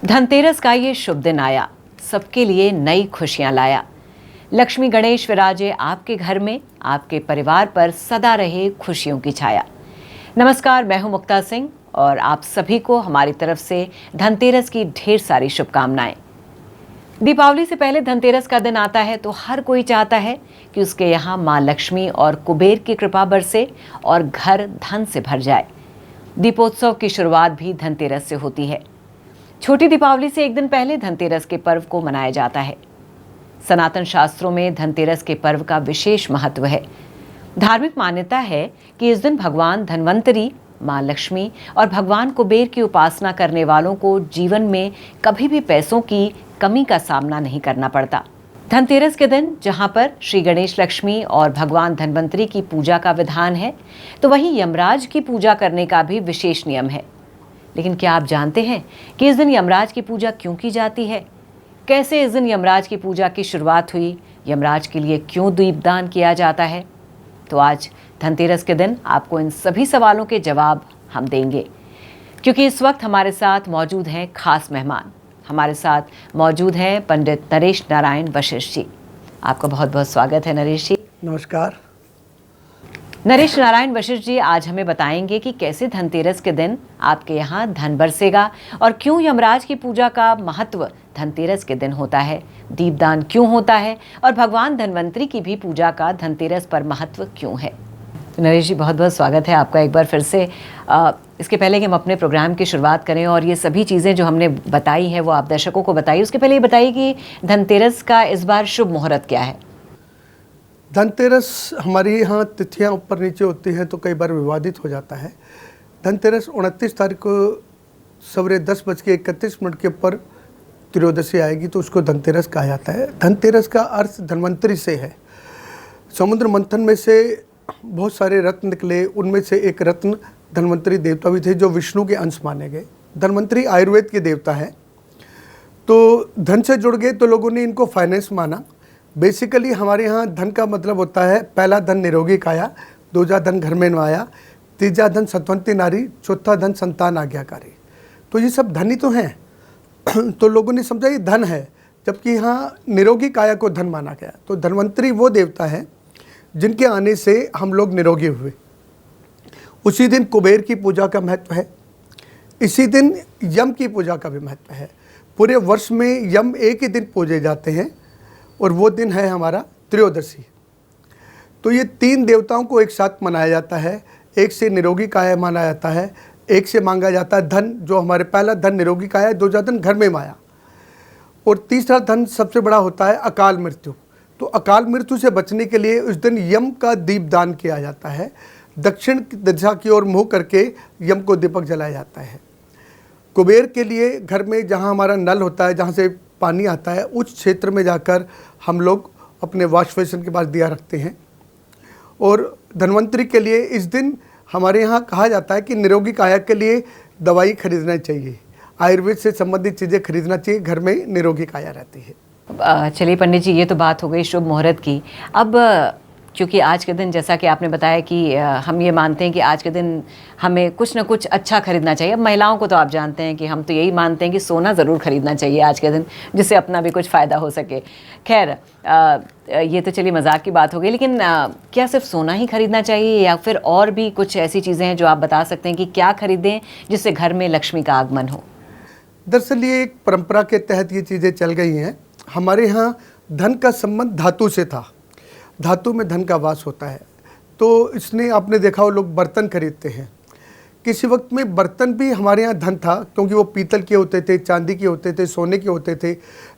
धनतेरस का ये शुभ दिन आया, सबके लिए नई खुशियां लाया। लक्ष्मी गणेश विराजे आपके घर में, आपके परिवार पर सदा रहे खुशियों की छाया। नमस्कार, मैं हूं मुक्ता सिंह और आप सभी को हमारी तरफ से धनतेरस की ढेर सारी शुभकामनाएं। दीपावली से पहले धनतेरस का दिन आता है तो हर कोई चाहता है कि उसके यहाँ माँ लक्ष्मी और कुबेर की कृपा बरसे और घर धन से भर जाए। दीपोत्सव की शुरुआत भी धनतेरस से होती है। छोटी दीपावली से एक दिन पहले धनतेरस के पर्व को मनाया जाता है। सनातन शास्त्रों में धनतेरस के पर्व का विशेष महत्व है। धार्मिक मान्यता है कि इस दिन भगवान धन्वंतरी, माँ लक्ष्मी और भगवान कुबेर की उपासना करने वालों को जीवन में कभी भी पैसों की कमी का सामना नहीं करना पड़ता। धनतेरस के दिन जहाँ पर श्री गणेश लक्ष्मी और भगवान धन्वंतरी की पूजा का विधान है, तो वहीं यमराज की पूजा करने का भी विशेष नियम है। लेकिन क्या आप जानते हैं कि इस दिन यमराज की पूजा क्यों की जाती है? कैसे इस दिन यमराज की पूजा की शुरुआत हुई? यमराज के लिए क्यों दीपदान किया जाता है? तो आज धनतेरस के दिन आपको इन सभी सवालों के जवाब हम देंगे, क्योंकि इस वक्त हमारे साथ मौजूद हैं खास मेहमान। हमारे साथ मौजूद हैं पंडित नरेश नारायण वशिष्ठ जी। आपका बहुत बहुत स्वागत है नरेश जी। नमस्कार। नरेश नारायण वशिष्ठ जी आज हमें बताएंगे कि कैसे धनतेरस के दिन आपके यहाँ धन बरसेगा और क्यों यमराज की पूजा का महत्व धनतेरस के दिन होता है, दीपदान क्यों होता है और भगवान धन्वंतरी की भी पूजा का धनतेरस पर महत्व क्यों है। तो नरेश जी, बहुत बहुत स्वागत है आपका एक बार फिर से। इसके पहले कि हम अपने प्रोग्राम की शुरुआत करें और ये सभी चीज़ें जो हमने बताई हैं वो आप दर्शकों को बताइए, उसके पहले ये बताइए कि धनतेरस का इस बार शुभ मुहूर्त क्या है? धनतेरस हमारी यहाँ तिथियाँ ऊपर नीचे होती हैं तो कई बार विवादित हो जाता है। धनतेरस 29 तारीख को सवेरे 10:31 के ऊपर त्रयोदशी आएगी तो उसको धनतेरस कहा जाता है। धनतेरस का अर्थ धन्वंतरी से है। समुद्र मंथन में से बहुत सारे रत्न निकले, उनमें से एक रत्न धन्वंतरी देवता भी थे जो विष्णु के अंश माने गए। धन्वंतरी आयुर्वेद के देवता है, तो धन से जुड़ गए तो लोगों ने इनको फाइनेंस माना। बेसिकली हमारे यहाँ धन का मतलब होता है पहला धन निरोगी काया, दूसरा धन घर में नवाया, तीसरा धन सत्वंती नारी, चौथा धन संतान आज्ञाकारी। तो ये सब धन ही तो हैं। तो लोगों ने समझा ये धन है, जबकि यहाँ निरोगी काया को धन माना गया। तो धन्वंतरी वो देवता है जिनके आने से हम लोग निरोगी हुए। उसी दिन कुबेर की पूजा का महत्व है। इसी दिन यम की पूजा का भी महत्व है। पूरे वर्ष में यम एक ही दिन पूजे जाते हैं और वो दिन है हमारा त्रयोदशी। तो ये तीन देवताओं को एक साथ मनाया जाता है। एक से निरोगी काया माना जाता है, एक से मांगा जाता है धन, जो हमारे पहला धन निरोगी काया, दूसरा धन घर में माया, और तीसरा धन सबसे बड़ा होता है अकाल मृत्यु। तो अकाल मृत्यु से बचने के लिए उस दिन यम का दीपदान किया जाता है। दक्षिण दिशा की ओर मुँह करके यम को दीपक जलाया जाता है। कुबेर के लिए घर में जहाँ हमारा नल होता है, जहाँ से पानी आता है, उस क्षेत्र में जाकर हम लोग अपने वॉश बेसिन के पास दिया रखते हैं। और धन्वंतरी के लिए इस दिन हमारे यहाँ कहा जाता है कि निरोगी काया के लिए दवाई खरीदना चाहिए, आयुर्वेद से संबंधित चीज़ें खरीदना चाहिए, घर में निरोगी काया रहती है। चलिए पंडित जी, ये तो बात हो गई शुभ मुहूर्त की। अब क्योंकि आज के दिन, जैसा कि आपने बताया कि हम ये मानते हैं कि आज के दिन हमें कुछ ना कुछ अच्छा खरीदना चाहिए। अब महिलाओं को तो आप जानते हैं कि हम तो यही मानते हैं कि सोना ज़रूर खरीदना चाहिए आज के दिन, जिससे अपना भी कुछ फ़ायदा हो सके। खैर, ये तो चलिए मजाक की बात हो गई, लेकिन क्या सिर्फ सोना ही खरीदना चाहिए या फिर और भी कुछ ऐसी चीज़ें हैं जो आप बता सकते हैं कि क्या खरीदें जिससे घर में लक्ष्मी का आगमन हो? दरअसल ये एक परंपरा के तहत ये चीज़ें चल गई हैं। हमारे यहाँ धन का संबंध धातु से था। धातु में धन का वास होता है, तो इसने आपने देखा हो लोग बर्तन खरीदते हैं। किसी वक्त में बर्तन भी हमारे यहाँ धन था, क्योंकि वो पीतल के होते थे, चांदी के होते थे, सोने के होते थे।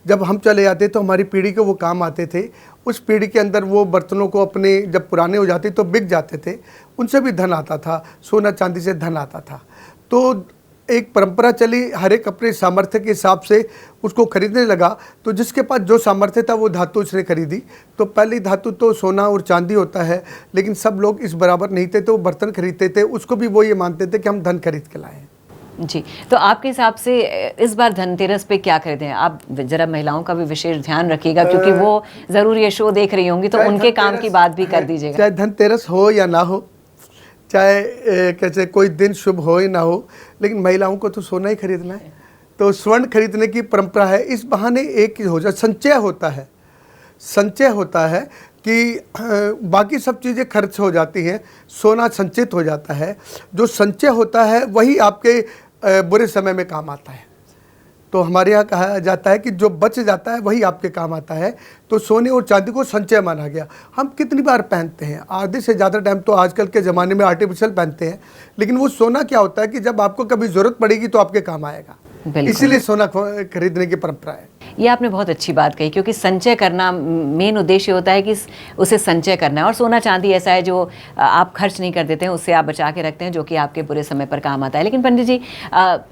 जब हम चले जाते तो हमारी पीढ़ी के वो काम आते थे। उस पीढ़ी के अंदर वो बर्तनों को अपने जब पुराने हो जाते तो बिक जाते थे, उनसे भी धन आता था, सोना चांदी से धन आता था। तो एक परंपरा चली, हर एक अपने सामर्थ्य के हिसाब से उसको खरीदने लगा। तो जिसके पास जो सामर्थ्य था वो धातु उसने खरीदी। तो पहली धातु तो सोना और चांदी होता है, लेकिन सब लोग इस बराबर नहीं थे, तो वो बर्तन खरीदते थे। उसको भी वो ये मानते थे कि हम धन खरीद के लाए। जी, तो आपके हिसाब से इस बार धनतेरस पे क्या खरीदें? आप जरा महिलाओं का भी विशेष ध्यान रखिएगा, क्योंकि वो ज़रूर ये शो देख रही होंगी, तो उनके काम की बात भी कर दीजिएगा। चाहे धनतेरस हो या ना हो, चाहे कैसे कोई दिन शुभ हो या ना हो, लेकिन महिलाओं को तो सोना ही खरीदना है। तो स्वर्ण खरीदने की परंपरा है। इस बहाने एक हो जाए संचय होता है, संचय होता है कि बाकी सब चीज़ें खर्च हो जाती हैं, सोना संचित हो जाता है। जो संचय होता है वही आपके बुरे समय में काम आता है। तो हमारे यहाँ कहा जाता है कि जो बच जाता है वही आपके काम आता है। तो सोने और चांदी को संचय माना गया। हम कितनी बार पहनते हैं, आधे से ज़्यादा टाइम तो आजकल के ज़माने में आर्टिफिशियल पहनते हैं, लेकिन वो सोना क्या होता है कि जब आपको कभी ज़रूरत पड़ेगी तो आपके काम आएगा। इसीलिए सोना खरीदने की परंपरा है। ये आपने बहुत अच्छी बात कही, क्योंकि संचय करना मेन उद्देश्य होता है कि उसे संचय करना है। और सोना चांदी ऐसा है जो आप खर्च नहीं कर देते हैं, उससे आप बचा के रखते हैं, जो कि आपके बुरे समय पर काम आता है। लेकिन पंडित जी,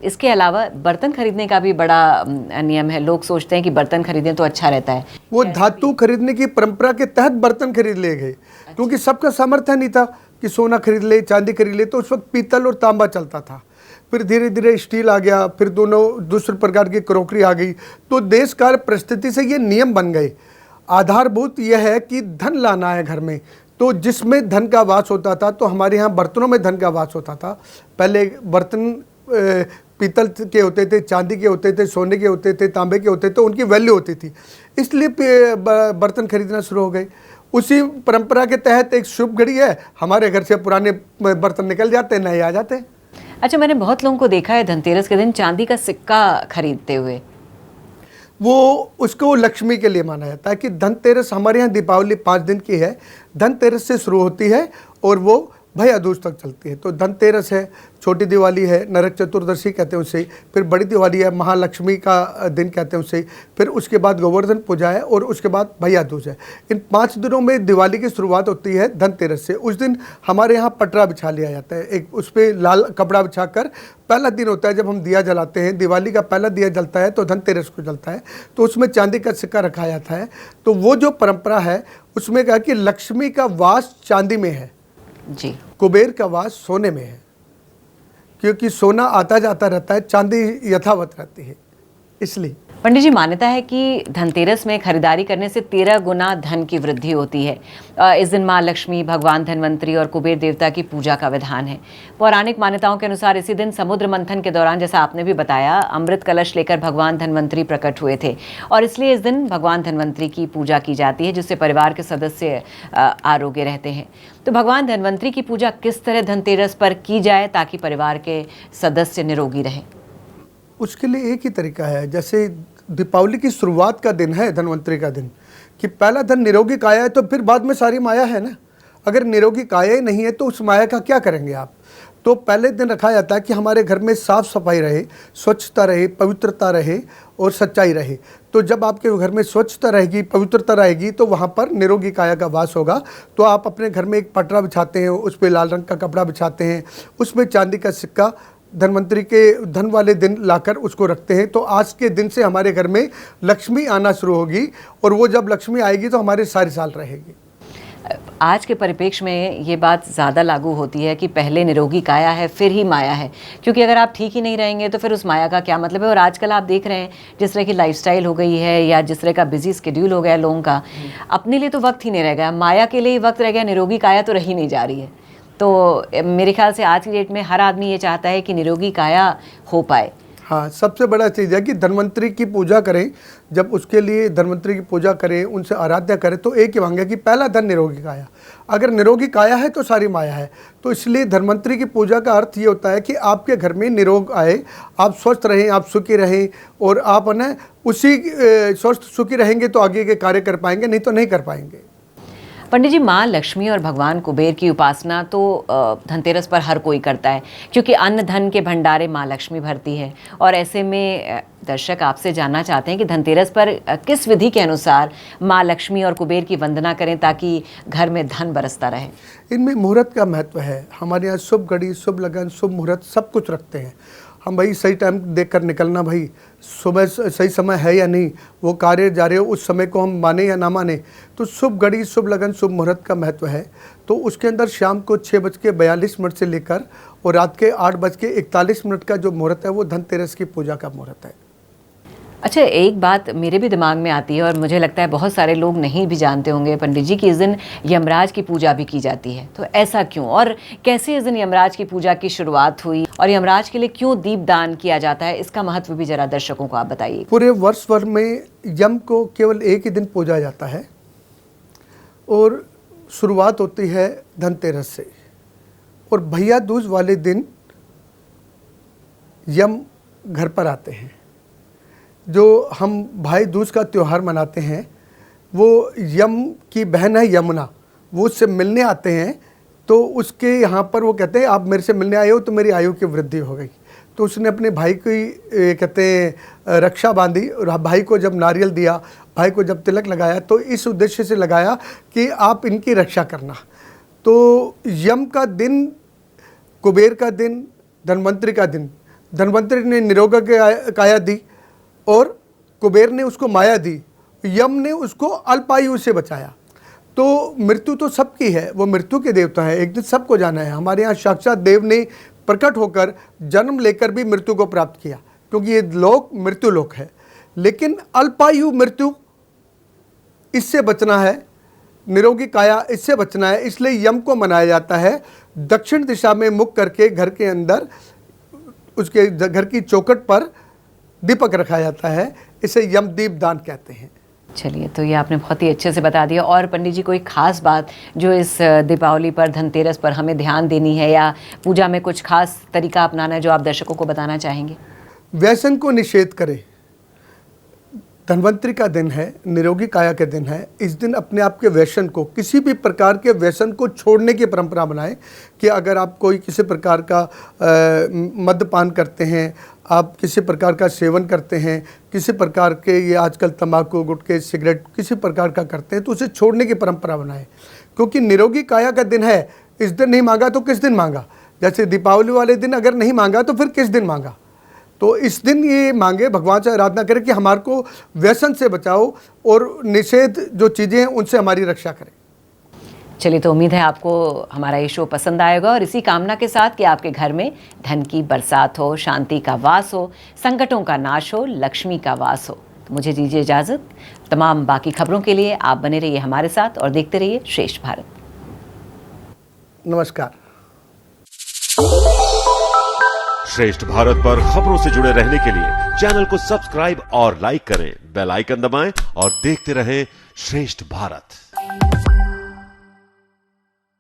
इसके अलावा बर्तन खरीदने का भी बड़ा नियम है। लोग सोचते हैं कि बर्तन खरीदें तो अच्छा रहता है। वो धातु खरीदने की परंपरा के तहत बर्तन खरीद ले गए, क्योंकि सबका सामर्थ्य नहीं था कि सोना खरीद ले, चांदी खरीद ले। तो उस वक्त पीतल और तांबा चलता था, फिर धीरे धीरे स्टील आ गया, फिर दोनों दूसरे प्रकार की क्रॉकरी आ गई। तो देश काल परिस्थिति से ये नियम बन गए। आधारभूत यह है कि धन लाना है घर में, तो जिसमें धन का वास होता था, तो हमारे यहाँ बर्तनों में धन का वास होता था। पहले बर्तन पीतल के होते थे, चांदी के होते थे, सोने के होते थे, तांबे के होते थे, उनकी वैल्यू होती थी, इसलिए बर्तन खरीदना शुरू हो गए। उसी परंपरा के तहत एक शुभ घड़ी है, हमारे घर से पुराने बर्तन निकल जाते हैं, नए आ जाते हैं। अच्छा, मैंने बहुत लोगों को देखा है धनतेरस के दिन चांदी का सिक्का खरीदते हुए। वो उसको लक्ष्मी के लिए माना जाता है कि धनतेरस, हमारे यहाँ दीपावली 5 दिन की है, धनतेरस से शुरू होती है और वो भैया दूज तक चलती है। तो धनतेरस है, छोटी दिवाली है, नरक चतुर्दशी कहते हैं उसे, फिर बड़ी दिवाली है, महालक्ष्मी का दिन कहते हैं उसे, फिर उसके बाद गोवर्धन पूजा है और उसके बाद भैया दूज है। इन 5 दिनों में दिवाली की शुरुआत होती है धनतेरस से। उस दिन हमारे यहाँ पटरा बिछा लिया जाता है, एक उस पर लाल कपड़ा बिछा कर। पहला दिन होता है जब हम दिया जलाते हैं, दिवाली का पहला दिया जलता है तो धनतेरस को जलता है, तो उसमें चांदी का सिक्का रखा जाता है। तो वो जो परंपरा है उसमें कहा कि लक्ष्मी का वास चांदी में है जी, कुबेर का वास सोने में है, क्योंकि सोना आता जाता रहता है, चांदी यथावत रहती है, इसलिए। पंडित जी, मान्यता है कि धनतेरस में खरीदारी करने से 13 गुना धन की वृद्धि होती है। इस दिन माँ लक्ष्मी, भगवान धनवंतरी और कुबेर देवता की पूजा का विधान है। पौराणिक मान्यताओं के अनुसार इसी दिन समुद्र मंथन के दौरान, जैसा आपने भी बताया, अमृत कलश लेकर भगवान धनवंतरी प्रकट हुए थे, और इसलिए इस दिन भगवान धनवंतरी की पूजा की जाती है, जिससे परिवार के सदस्य आरोग्य रहते हैं। तो भगवान धनवंतरी की पूजा किस तरह धनतेरस पर की जाए ताकि परिवार के सदस्य निरोगी रहें? उसके लिए एक ही तरीका है, जैसे दीपावली की शुरुआत का दिन है धनवंतरी का दिन, कि पहला धन निरोगी काया है, तो फिर बाद में सारी माया है ना। अगर निरोगी काया ही नहीं है तो उस माया का क्या करेंगे आप। तो पहले दिन रखा जाता है कि हमारे घर में साफ सफाई रहे, स्वच्छता रहे, पवित्रता रहे और सच्चाई रहे। तो जब आपके घर में स्वच्छता रहेगी, पवित्रता रहेगी, तो वहाँ पर निरोगी काया का वास होगा। तो आप अपने घर में एक पटरा बिछाते हैं, उस पर लाल रंग का कपड़ा बिछाते हैं, उसमें चांदी का सिक्का धनवंतरी के धन वाले दिन लाकर उसको रखते हैं। तो आज के दिन से हमारे घर में लक्ष्मी आना शुरू होगी, और वो जब लक्ष्मी आएगी तो हमारे सारे साल रहेगी। आज के परिप्रेक्ष्य में ये बात ज़्यादा लागू होती है कि पहले निरोगी काया है फिर ही माया है, क्योंकि अगर आप ठीक ही नहीं रहेंगे तो फिर उस माया का क्या मतलब है। और आजकल आप देख रहे हैं जिस तरह की लाइफस्टाइल हो गई है, या जिस तरह का बिजी स्केड्यूल हो गया लोगों का, अपने लिए तो वक्त ही नहीं रह गया, माया के लिए ही वक्त रह गया, निरोगी काया तो रही नहीं जा रही है। तो मेरे ख्याल से आज की डेट में हर आदमी ये चाहता है कि निरोगी काया हो पाए। हाँ, सबसे बड़ा चीज़ है कि धनवंतरी की पूजा करें। जब उसके लिए धनवंतरी की पूजा करें, उनसे आराधना करें, तो एक ही मांगे कि पहला धन निरोगी काया। अगर निरोगी काया है तो सारी माया है। तो इसलिए धनवंतरी की पूजा का अर्थ ये होता है कि आपके घर में निरोग आए, आप स्वस्थ रहें, आप सुखी रहें, और आप ना उसी स्वस्थ सुखी रहेंगे तो आगे के कार्य कर पाएंगे, नहीं तो नहीं कर पाएंगे। पंडित जी, माँ लक्ष्मी और भगवान कुबेर की उपासना तो धनतेरस पर हर कोई करता है, क्योंकि अन्न धन के भंडारे माँ लक्ष्मी भरती है। और ऐसे में दर्शक आपसे जानना चाहते हैं कि धनतेरस पर किस विधि के अनुसार माँ लक्ष्मी और कुबेर की वंदना करें ताकि घर में धन बरसता रहे। इनमें मुहूर्त का महत्व है। हमारे यहाँ शुभ घड़ी, शुभ लगन, शुभ मुहूर्त सब कुछ रखते हैं हम। भाई सही टाइम देखकर निकलना, भाई सुबह सही समय है या नहीं, वो कार्य जा रहे हो उस समय को हम माने या ना माने। तो शुभ घड़ी, शुभ लगन, शुभ मुहूर्त का महत्व है। तो उसके अंदर शाम को 6:42 से लेकर और रात के 8:41 का जो मुहूर्त है वो धनतेरस की पूजा का मुहूर्त है। अच्छा, एक बात मेरे भी दिमाग में आती है और मुझे लगता है बहुत सारे लोग नहीं भी जानते होंगे पंडित जी कि इस दिन यमराज की पूजा भी की जाती है। तो ऐसा क्यों और कैसे इस दिन यमराज की पूजा की शुरुआत हुई और यमराज के लिए क्यों दीपदान किया जाता है, इसका महत्व भी जरा दर्शकों को आप बताइए। पूरे वर्ष भर में यम को केवल एक ही दिन पूजा जाता है और शुरुआत होती है धनतेरस से, और भैया दूज वाले दिन यम घर पर आते हैं। जो हम भाई दूज का त्यौहार मनाते हैं वो यम की बहन है यमुना, वो उससे मिलने आते हैं। तो उसके यहाँ पर वो कहते हैं आप मेरे से मिलने आए हो तो मेरी आयु की वृद्धि हो गई। तो उसने अपने भाई की कहते हैं रक्षा बांधी और भाई को जब नारियल दिया, भाई को जब तिलक लगाया तो इस उद्देश्य से लगाया कि आप इनकी रक्षा करना। तो यम का दिन, कुबेर का दिन, धन्वंतरि का दिन। धन्वंतरि ने निरोग काया दी और कुबेर ने उसको माया दी, यम ने उसको अल्पायु से बचाया। तो मृत्यु तो सबकी है, वो मृत्यु के देवता है, एक दिन सबको जाना है। हमारे यहाँ साक्षात देव ने प्रकट होकर जन्म लेकर भी मृत्यु को प्राप्त किया, क्योंकि ये लोक मृत्यु लोक है। लेकिन अल्पायु मृत्यु, इससे बचना है, निरोगी काया इससे बचना है, इसलिए यम को मनाया जाता है। दक्षिण दिशा में मुख करके घर के अंदर उसके घर की चौखट पर दीपक रखा जाता है, इसे यम दीप दान कहते हैं। चलिए, तो ये आपने बहुत ही अच्छे से बता दिया। और पंडित जी कोई खास बात जो इस दीपावली पर, धनतेरस पर हमें ध्यान देनी है या पूजा में कुछ खास तरीका अपनाना है जो आप दर्शकों को बताना चाहेंगे? व्यसन को निषेध करें। धन्वंतरि का दिन है, निरोगी काया के दिन है। इस दिन अपने आप के व्यसन को, किसी भी प्रकार के व्यसन को छोड़ने की परंपरा बनाएं। कि अगर आप कोई किसी प्रकार का मद्यपान करते हैं, आप किसी प्रकार का सेवन करते हैं, किसी प्रकार के ये आजकल तंबाकू, गुटखे, सिगरेट किसी प्रकार का करते हैं, तो उसे छोड़ने की परंपरा बनाएं। क्योंकि निरोगी काया का दिन है, इस दिन नहीं मांगा तो किस दिन मांगा। जैसे दीपावली वाले दिन अगर नहीं मांगा तो फिर किस दिन मांगा। तो इस दिन ये मांगे, भगवान से आराधना करें कि हमारे को व्यसन से बचाओ और निषेध जो चीज़ें हैं उनसे हमारी रक्षा करें। चलिए, तो उम्मीद है आपको हमारा ये शो पसंद आएगा और इसी कामना के साथ कि आपके घर में धन की बरसात हो, शांति का वास हो, संकटों का नाश हो, लक्ष्मी का वास हो। तो मुझे दीजिए इजाज़त। तमाम बाकी खबरों के लिए आप बने रहिए हमारे साथ और देखते रहिए श्रेष्ठ भारत। नमस्कार। श्रेष्ठ भारत पर खबरों से जुड़े रहने के लिए चैनल को सब्सक्राइब और लाइक करें, बेल आइकन दबाएं और देखते रहें श्रेष्ठ भारत।